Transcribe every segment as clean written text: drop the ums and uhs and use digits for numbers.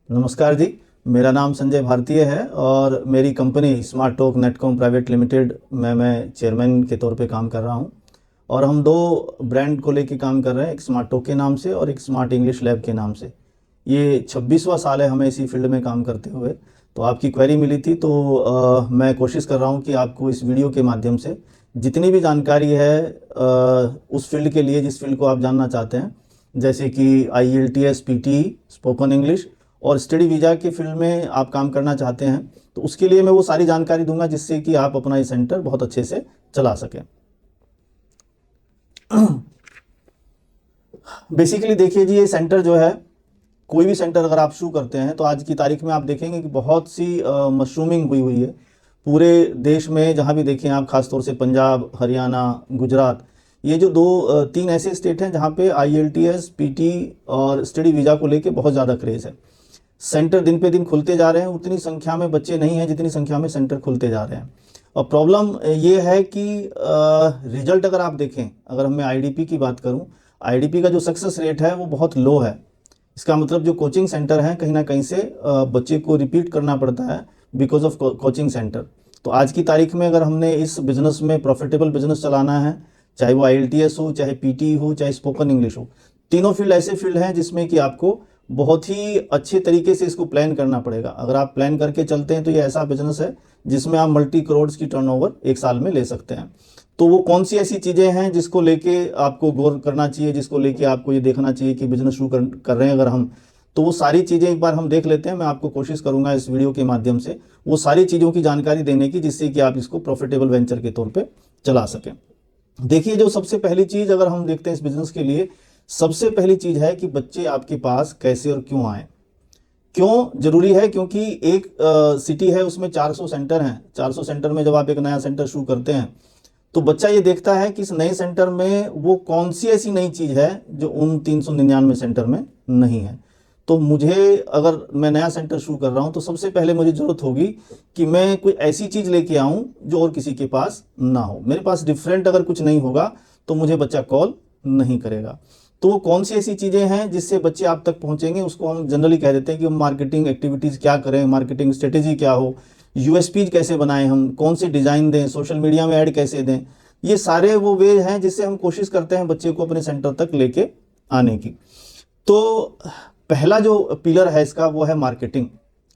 नमस्कार जी। मेरा नाम संजय भारतीय है और मेरी company smart talk netcom private limited में मैं चेयरमैन के तौर पे काम कर रहा हूं। और हम दो ब्रांड को लेके काम कर रहे हैं, एक स्मार्ट टॉक के नाम से और एक स्मार्ट इंग्लिश लैब के नाम से। ये 26वां साल है हमें इसी फील्ड में काम करते हुए। तो आपकी क्वेरी मिली थी, तो मैं कोशिश कर रहा हूँ कि आपको इस वीडियो के माध्यम से जितनी भी जानकारी है उस फील्ड के लिए, जिस फील्ड को आप जानना चाहते हैं, जैसे कि IELTS, PT, स्पोकन इंग्लिश और स्टडी वीज़ा के फील्ड में आप काम करना चाहते हैं, तो उसके लिए मैं वो सारी जानकारी दूंगा जिससे कि आप अपना ये सेंटर बहुत अच्छे से चला सकें। बेसिकली देखिए जी, ये सेंटर जो है, कोई भी सेंटर अगर आप शुरू करते हैं तो आज की तारीख में आप देखेंगे कि बहुत सी मशरूमिंग हुई हुई है पूरे देश में। जहाँ भी देखें आप, खासतौर से पंजाब, हरियाणा, गुजरात, ये जो तीन ऐसे स्टेट हैं जहाँ पे IELTS, PT और स्टडी वीज़ा को लेके बहुत ज़्यादा क्रेज़ है। सेंटर दिन पे दिन खुलते जा रहे हैं, उतनी संख्या में बच्चे नहीं हैं जितनी संख्या में सेंटर खुलते जा रहे हैं। और प्रॉब्लम ये है कि रिजल्ट अगर आप देखें, अगर मैं IDP की बात करूं, IDP का जो सक्सेस रेट है वो बहुत लो है। इसका मतलब जो कोचिंग सेंटर हैं, कहीं ना कहीं से बच्चे को रिपीट करना पड़ता है बिकॉज ऑफ कोचिंग सेंटर। तो आज की तारीख में अगर हमने इस बिज़नेस में प्रॉफिटेबल बिजनेस चलाना है, चाहे वो IELTS हो, चाहे PT हो, चाहे स्पोकन इंग्लिश हो, तीनों फील्ड ऐसे फील्ड हैं जिसमें कि आपको बहुत ही अच्छे तरीके से इसको प्लान करना पड़ेगा। अगर आप प्लान करके चलते हैं तो ये ऐसा बिजनेस है जिसमें आप मल्टी करोड़ की टर्नओवर एक साल में ले सकते हैं। तो वो कौन सी ऐसी चीज़ें हैं जिसको लेके आपको गौर करना चाहिए, जिसको लेके आपको ये देखना चाहिए कि बिजनेस शुरू कर रहे हैं अगर हम, तो वो सारी चीज़ें एक बार हम देख लेते हैं। मैं आपको कोशिश करूंगा इस वीडियो के माध्यम से वो सारी चीज़ों की जानकारी देने की, जिससे कि आप इसको प्रॉफिटेबल वेंचर के तौर पर चला सकें। देखिए, जो सबसे पहली चीज़ अगर हम देखते हैं इस बिजनेस के लिए, सबसे पहली चीज़ है कि बच्चे आपके पास कैसे और क्यों आए। क्यों जरूरी है? क्योंकि एक सिटी है, उसमें 400 सेंटर हैं। 400 सेंटर में जब आप एक नया सेंटर शुरू करते हैं तो बच्चा ये देखता है कि इस नए सेंटर में वो कौन सी ऐसी नई चीज़ है जो उन 399 सेंटर में नहीं है। तो मुझे, अगर मैं नया सेंटर शुरू कर रहा हूँ, तो सबसे पहले मुझे ज़रूरत होगी कि मैं कोई ऐसी चीज़ लेके आऊँ जो और किसी के पास ना हो। मेरे पास डिफरेंट अगर कुछ नहीं होगा तो मुझे बच्चा कॉल नहीं करेगा। तो वो कौन सी ऐसी चीज़ें हैं जिससे बच्चे आप तक पहुँचेंगे, उसको हम जनरली कह देते हैं कि हम मार्केटिंग एक्टिविटीज़ क्या करें, मार्केटिंग स्ट्रेटेजी क्या हो, USPs कैसे बनाएं, हम कौन से डिज़ाइन दें, सोशल मीडिया में ऐड कैसे दें। ये सारे वो वे हैं जिससे हम कोशिश करते हैं बच्चे को अपने सेंटर तक लेके आने की। तो पहला जो पिलर है इसका वो है मार्केटिंग।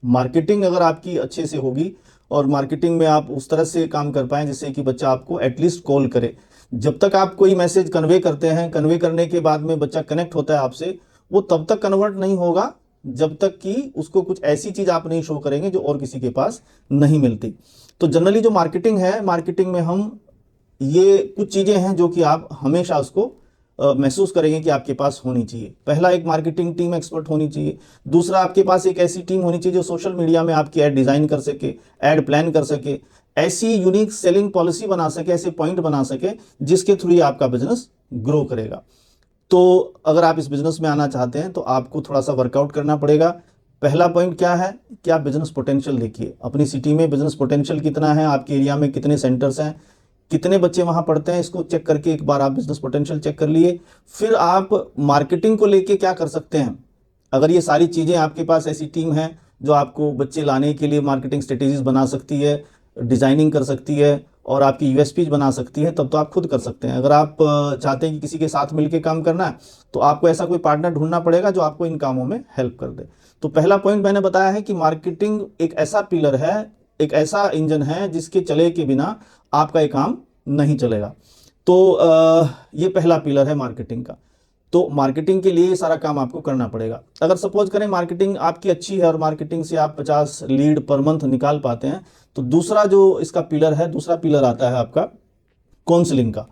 मार्केटिंग अगर आपकी अच्छे से होगी और मार्केटिंग में आप उस तरह से काम कर पाएँ जिससे कि बच्चा आपको एटलीस्ट कॉल करे। जब तक आप कोई मैसेज कन्वे करते हैं, कन्वे करने के बाद में बच्चा कनेक्ट होता है आपसे, वो तब तक कन्वर्ट नहीं होगा जब तक कि उसको कुछ ऐसी चीज़ आप नहीं शो करेंगे जो और किसी के पास नहीं मिलती। तो जनरली जो मार्केटिंग है, मार्केटिंग में हम ये कुछ चीज़ें हैं जो कि आप हमेशा उसको महसूस करेंगे कि आपके पास होनी चाहिए। पहला, एक मार्केटिंग टीम एक्सपर्ट होनी चाहिए। दूसरा, आपके पास एक ऐसी टीम होनी चाहिए जो सोशल मीडिया में आपकी ऐड डिज़ाइन कर सके, ऐड प्लान कर सके, ऐसी यूनिक सेलिंग पॉलिसी बना सके, ऐसे पॉइंट बना सके जिसके थ्रू ही आपका बिजनेस ग्रो करेगा। तो अगर आप इस बिजनेस में आना चाहते हैं तो आपको थोड़ा सा वर्कआउट करना पड़ेगा। पहला पॉइंट क्या है कि आप बिजनेस पोटेंशियल देखिए। अपनी सिटी में बिजनेस पोटेंशियल कितना है, आपके एरिया में कितने सेंटर्स हैं, कितने बच्चे वहां पढ़ते हैं, इसको चेक करके एक बार आप बिजनेस पोटेंशियल चेक कर लिए। फिर आप मार्केटिंग को लेके क्या कर सकते हैं। अगर ये सारी चीज़ें आपके पास, ऐसी टीम है जो आपको बच्चे लाने के लिए मार्केटिंग स्ट्रेटेजीज बना सकती है, डिज़ाइनिंग कर सकती है और आपकी USPs बना सकती है, तब तो आप खुद कर सकते हैं। अगर आप चाहते हैं कि किसी के साथ मिलकर काम करना है तो आपको ऐसा कोई पार्टनर ढूंढना पड़ेगा जो आपको इन कामों में हेल्प कर दे। तो पहला पॉइंट मैंने बताया है कि मार्केटिंग एक ऐसा पिलर है, एक ऐसा इंजन है जिसके चले के बिना आपका ये काम नहीं चलेगा। तो ये पहला पिलर है मार्केटिंग का। तो मार्केटिंग के लिए ये सारा काम आपको करना पड़ेगा। अगर सपोज करें मार्केटिंग आपकी अच्छी है और मार्केटिंग से आप 50 लीड पर मंथ निकाल पाते हैं, तो दूसरा जो इसका पिलर है, दूसरा पिलर आता है आपका काउंसलिंग का।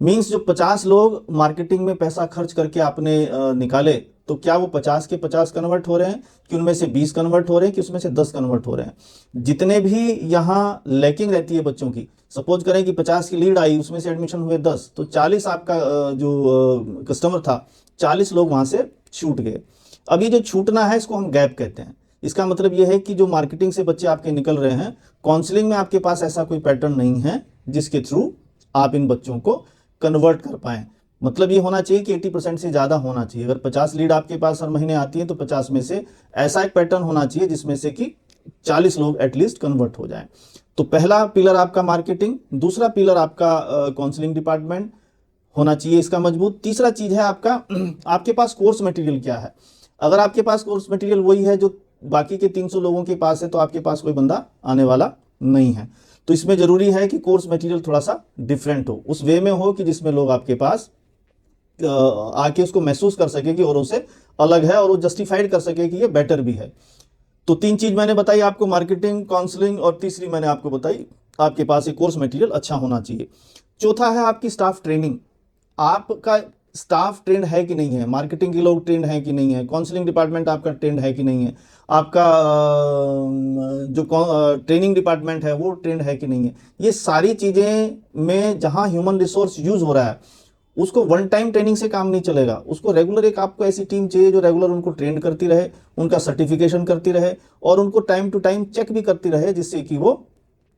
मीन्स जो 50 लोग मार्केटिंग में पैसा खर्च करके आपने निकाले, तो क्या वो 50 के 50 कन्वर्ट हो रहे हैं, कि उनमें से 20 कन्वर्ट हो रहे हैं, कि उसमें से 10 कन्वर्ट हो रहे हैं। जितने भी यहाँ लैकिंग रहती है बच्चों की, सपोज करें कि 50 की लीड आई, उसमें से एडमिशन हुए 10, तो 40 आपका जो कस्टमर था, 40 लोग वहाँ से छूट गए। अब ये जो छूटना है इसको हम गैप कहते हैं। इसका मतलब ये है कि जो मार्केटिंग से बच्चे आपके निकल रहे हैं, काउंसलिंग में आपके पास ऐसा कोई पैटर्न नहीं है जिसके थ्रू आप इन बच्चों को कन्वर्ट कर पाएं। मतलब ये होना चाहिए कि 80% से ज़्यादा होना चाहिए। अगर 50 लीड आपके पास हर महीने आती है तो 50 में से ऐसा एक पैटर्न होना चाहिए जिसमें से कि 40 लोग एटलीस्ट कन्वर्ट हो जाएं। तो पहला पिलर आपका मार्केटिंग, दूसरा पिलर आपका काउंसलिंग डिपार्टमेंट होना चाहिए इसका मजबूत। तीसरा चीज है आपका आपके पास कोर्स मटेरियल क्या है। अगर आपके पास कोर्स मटेरियल वही है जो बाकी के 300 लोगों के पास है तो आपके पास कोई बंदा आने वाला नहीं है। तो इसमें जरूरी है कि कोर्स मटेरियल थोड़ा सा डिफरेंट हो, उस वे में हो कि जिसमें लोग आपके पास आके उसको महसूस कर सके कि औरों से अलग है और वो जस्टिफाइड कर सके कि ये बेटर भी है। तो 3 चीज मैंने बताई आपको, मार्केटिंग, काउंसलिंग और तीसरी मैंने आपको बताई आपके पास एक कोर्स मटेरियल अच्छा होना चाहिए। चौथा है आपकी स्टाफ ट्रेनिंग। आपका स्टाफ ट्रेंड है कि नहीं है, मार्केटिंग के लोग ट्रेंड है कि नहीं है, काउंसलिंग डिपार्टमेंट आपका ट्रेंड है कि नहीं है, आपका जो ट्रेनिंग डिपार्टमेंट है वो ट्रेंड है कि नहीं है। ये सारी चीज़ें में जहां ह्यूमन रिसोर्स यूज हो रहा है उसको वन टाइम ट्रेनिंग से काम नहीं चलेगा, उसको रेगुलर एक आपको ऐसी टीम चाहिए जो रेगुलर उनको ट्रेन करती रहे, उनका सर्टिफिकेशन करती रहे और उनको टाइम टू टाइम चेक भी करती रहे, जिससे कि वो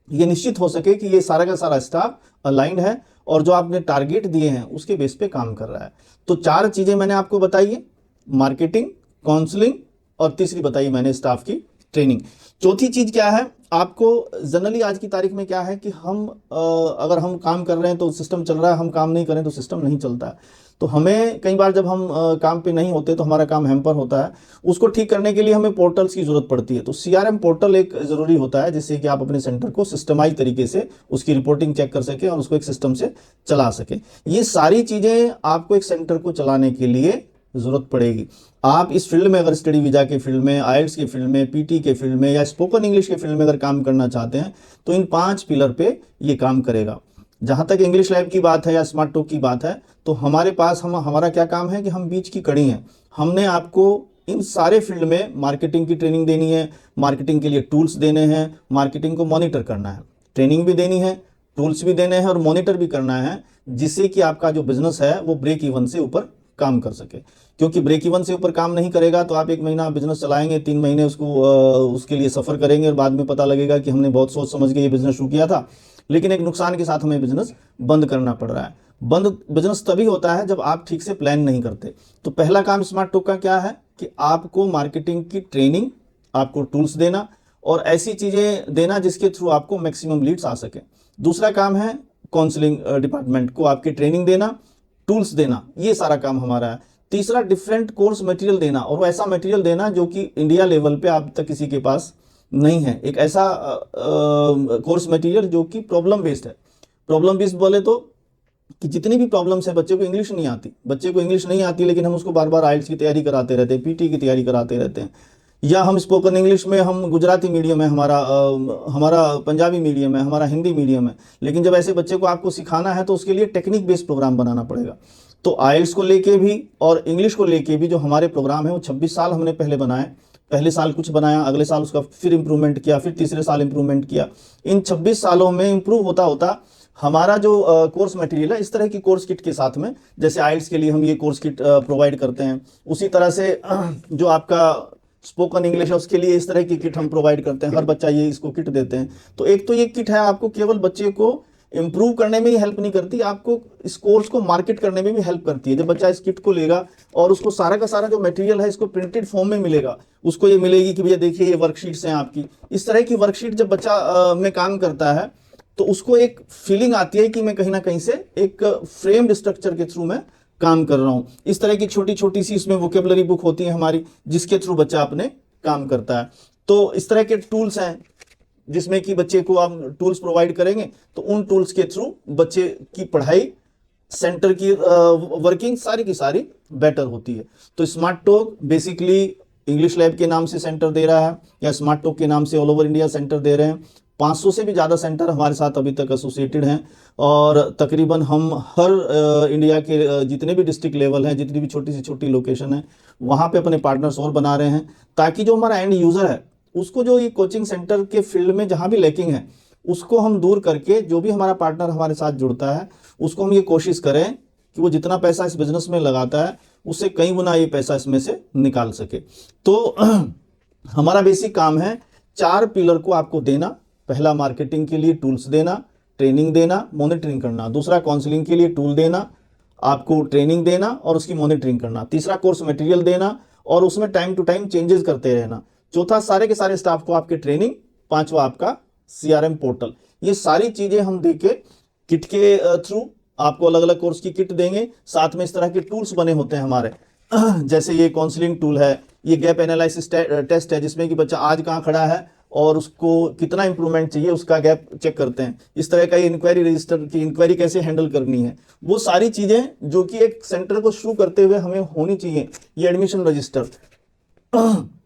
ये निश्चित हो सके कि ये सारा का सारा स्टाफ अलाइंड है और जो आपने टारगेट दिए हैं उसके बेस पे काम कर रहा है। तो 4 चीजें मैंने आपको बताई है, मार्केटिंग, काउंसलिंग और तीसरी बताई मैंने स्टाफ की ट्रेनिंग। चौथी चीज क्या है, आपको जनरली आज की तारीख में क्या है कि हम अगर हम काम कर रहे हैं तो सिस्टम चल रहा है, हम काम नहीं करें तो सिस्टम नहीं चलता है। तो हमें कई बार जब हम काम पे नहीं होते तो हमारा काम हैम्पर होता है, उसको ठीक करने के लिए हमें पोर्टल्स की जरूरत पड़ती है। तो सीआरएम पोर्टल एक जरूरी होता है जिससे कि आप अपने सेंटर को सिस्टमाइज तरीके से उसकी रिपोर्टिंग चेक कर सके और उसको एक सिस्टम से चला सके। ये सारी चीजें आपको एक सेंटर को चलाने के लिए जरूरत पड़ेगी। आप इस फील्ड में अगर स्टडी वीजा के फील्ड में, आईएलटीएस के फील्ड में, पीटी के फील्ड में या स्पोकन इंग्लिश के फील्ड में अगर काम करना चाहते हैं तो इन 5 पिलर पे ये काम करेगा। जहां तक इंग्लिश लैब की बात है या स्मार्ट टॉक की बात है तो हमारे पास हमारा क्या काम है कि हम बीच की कड़ी हैं। हमने आपको इन सारे फील्ड में मार्केटिंग की ट्रेनिंग देनी है, मार्केटिंग के लिए टूल्स देने हैं, मार्केटिंग को मॉनिटर करना है, ट्रेनिंग भी देनी है, टूल्स भी देने हैं और मॉनिटर भी करना है, जिससे कि आपका जो बिजनेस है वो ब्रेक इवन से ऊपर काम कर सके। क्योंकि ब्रेक इवन से ऊपर काम नहीं करेगा तो आप 1 महीना बिजनेस चलाएंगे, 3 महीने उसके लिए सफर करेंगे और बाद में पता लगेगा कि हमने बहुत सोच समझ के ये बिजनेस शुरू किया था लेकिन एक नुकसान के साथ हमें बिजनेस बंद करना पड़ रहा है। बंद बिजनेस तभी होता है जब आप ठीक से प्लान नहीं करते। तो पहला काम स्मार्ट टॉक का क्या है कि आपको मार्केटिंग की ट्रेनिंग, आपको टूल्स देना और ऐसी चीजें देना जिसके थ्रू आपको मैक्सिमम लीड्स आ सके। दूसरा काम है काउंसलिंग डिपार्टमेंट को आपकी ट्रेनिंग देना, टूल्स देना, ये सारा काम हमारा है। तीसरा डिफरेंट कोर्स मटेरियल देना और ऐसा मटेरियल देना जो कि इंडिया लेवल पे अब तक किसी के पास नहीं है। एक ऐसा कोर्स मटेरियल जो कि प्रॉब्लम बेस्ड है। प्रॉब्लम बेस्ड बोले तो कि जितनी भी प्रॉब्लम्स है, बच्चे को इंग्लिश नहीं आती, लेकिन हम उसको बार बार आइल्स की तैयारी कराते रहते हैं, पीटी की तैयारी कराते रहते हैं, या हम स्पोकन इंग्लिश में हम गुजराती मीडियम है हमारा पंजाबी मीडियम है, हमारा हिंदी मीडियम है, लेकिन जब ऐसे बच्चे को आपको सिखाना है तो उसके लिए टेक्निक बेस्ड प्रोग्राम बनाना पड़ेगा। तो आइल्स को लेके भी और इंग्लिश को लेके भी जो हमारे प्रोग्राम है वो 26 साल हमने पहले बनाए। पहले साल कुछ बनाया, अगले साल उसका फिर इंप्रूवमेंट किया, फिर तीसरे साल इंप्रूवमेंट किया। इन 26 सालों में इंप्रूव होता होता हमारा जो कोर्स मटेरियल है इस तरह की कोर्स किट के साथ में, जैसे आइल्स के लिए हम ये कोर्स किट प्रोवाइड करते हैं, उसी तरह से जो आपका स्पोकन इंग्लिश है उसके लिए इस तरह की किट हम प्रोवाइड करते हैं। हर बच्चा ये इसको किट देते हैं। तो एक तो ये किट है आपको केवल बच्चे को इंप्रूव करने में ही हेल्प नहीं करती, आपको इस कोर्स को मार्केट करने में भी हेल्प करती है। जब बच्चा इस किट को लेगा और उसको सारा का सारा जो मटेरियल है इसको प्रिंटेड फॉर्म में मिलेगा, उसको ये मिलेगी कि भैया देखिए ये वर्कशीट्स हैं आपकी। इस तरह की वर्कशीट जब बच्चा में काम करता है तो उसको एक फीलिंग आती है कि मैं कहीं ना कहीं से एक फ्रेम्ड स्ट्रक्चर के थ्रू मैं काम कर रहा हूं। इस तरह की छोटी छोटी सी इसमें वोकेबलरी बुक होती है हमारी, जिसके थ्रू बच्चा अपने काम करता है। तो इस तरह के टूल्स हैं जिसमें कि बच्चे को आप टूल्स प्रोवाइड करेंगे तो उन टूल्स के थ्रू बच्चे की पढ़ाई, सेंटर की वर्किंग सारी की सारी बेटर होती है। तो smart talk basically English lab के नाम से सेंटर दे रहा है या स्मार्ट टॉक के नाम से ऑल ओवर इंडिया सेंटर दे रहे हैं। 500 से भी ज़्यादा सेंटर हमारे साथ अभी तक एसोसिएटेड हैं और तकरीबन हम हर इंडिया के जितने भी डिस्ट्रिक्ट लेवल हैं, जितनी भी छोटी से छोटी लोकेशन है, वहाँ पे अपने पार्टनर्स और बना रहे हैं ताकि जो हमारा एंड यूज़र है उसको जो ये कोचिंग सेंटर के फील्ड में जहाँ भी लैकिंग है उसको हम दूर करके जो भी हमारा पार्टनर हमारे साथ जुड़ता है उसको हम ये कोशिश करें कि वो जितना पैसा इस बिजनेस में लगाता है उससे कई गुना ये पैसा इसमें से निकाल सके। तो हमारा बेसिक काम है 4 पिलर को आपको देना। पहला मार्केटिंग के लिए टूल्स देना, ट्रेनिंग देना, मॉनिटरिंग करना। दूसरा काउंसलिंग के लिए टूल देना, आपको ट्रेनिंग देना और उसकी मॉनिटरिंग करना। तीसरा, कोर्स मटेरियल देना और उसमें टाइम टू टाइम चेंजेस करते रहना। चौथा, सारे के सारे स्टाफ को आपके ट्रेनिंग। पांचवा, आपका CRM पोर्टल। ये सारी चीजें हम देके किट के थ्रू आपको अलग अलग कोर्स की किट देंगे। साथ में इस तरह के टूल्स बने होते हैं हमारे, जैसे ये काउंसलिंग टूल है, ये गैप एनालिसिस टेस्ट है, जिसमें कि बच्चा आज कहाँ खड़ा है और उसको कितना इंप्रूवमेंट चाहिए उसका गैप चेक करते हैं। इस तरह का ये इंक्वायरी रजिस्टर की इंक्वायरी कैसे हैंडल करनी है, वो सारी चीजें जो कि एक सेंटर को शुरू करते हुए हमें होनी चाहिए। ये एडमिशन रजिस्टर,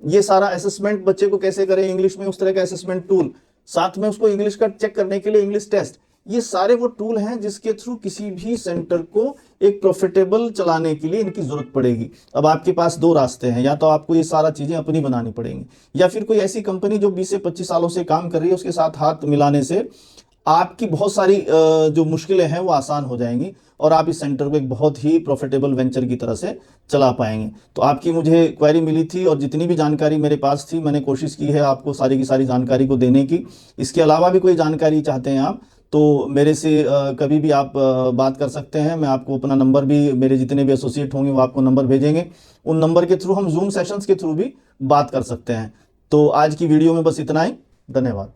ये सारा असेसमेंट बच्चे को कैसे करें इंग्लिश में, उस तरह का असेसमेंट टूल, साथ में उसको इंग्लिश का चेक करने के लिए इंग्लिश टेस्ट। ये सारे वो टूल हैं जिसके थ्रू किसी भी सेंटर को एक प्रॉफिटेबल चलाने के लिए इनकी जरूरत पड़ेगी। अब आपके पास दो रास्ते हैं, या तो आपको ये सारा चीजें अपनी बनानी पड़ेंगी, या फिर कोई ऐसी कंपनी जो 20 से 25 सालों से काम कर रही है उसके साथ हाथ मिलाने से आपकी बहुत सारी जो मुश्किलें हैं वो आसान हो जाएंगी और आप इस सेंटर को एक बहुत ही प्रॉफिटेबल वेंचर की तरह से चला पाएंगे। तो आपकी मुझे क्वेरी मिली थी और जितनी भी जानकारी मेरे पास थी मैंने कोशिश की है आपको सारी की सारी जानकारी को देने की। इसके अलावा भी कोई जानकारी चाहते हैं आप तो मेरे से कभी भी आप बात कर सकते हैं। मैं आपको अपना नंबर भी, मेरे जितने भी एसोसिएट होंगे वो आपको नंबर भेजेंगे, उन नंबर के थ्रू हम जूम सेशंस के थ्रू भी बात कर सकते हैं। तो आज की वीडियो में बस इतना ही, धन्यवाद।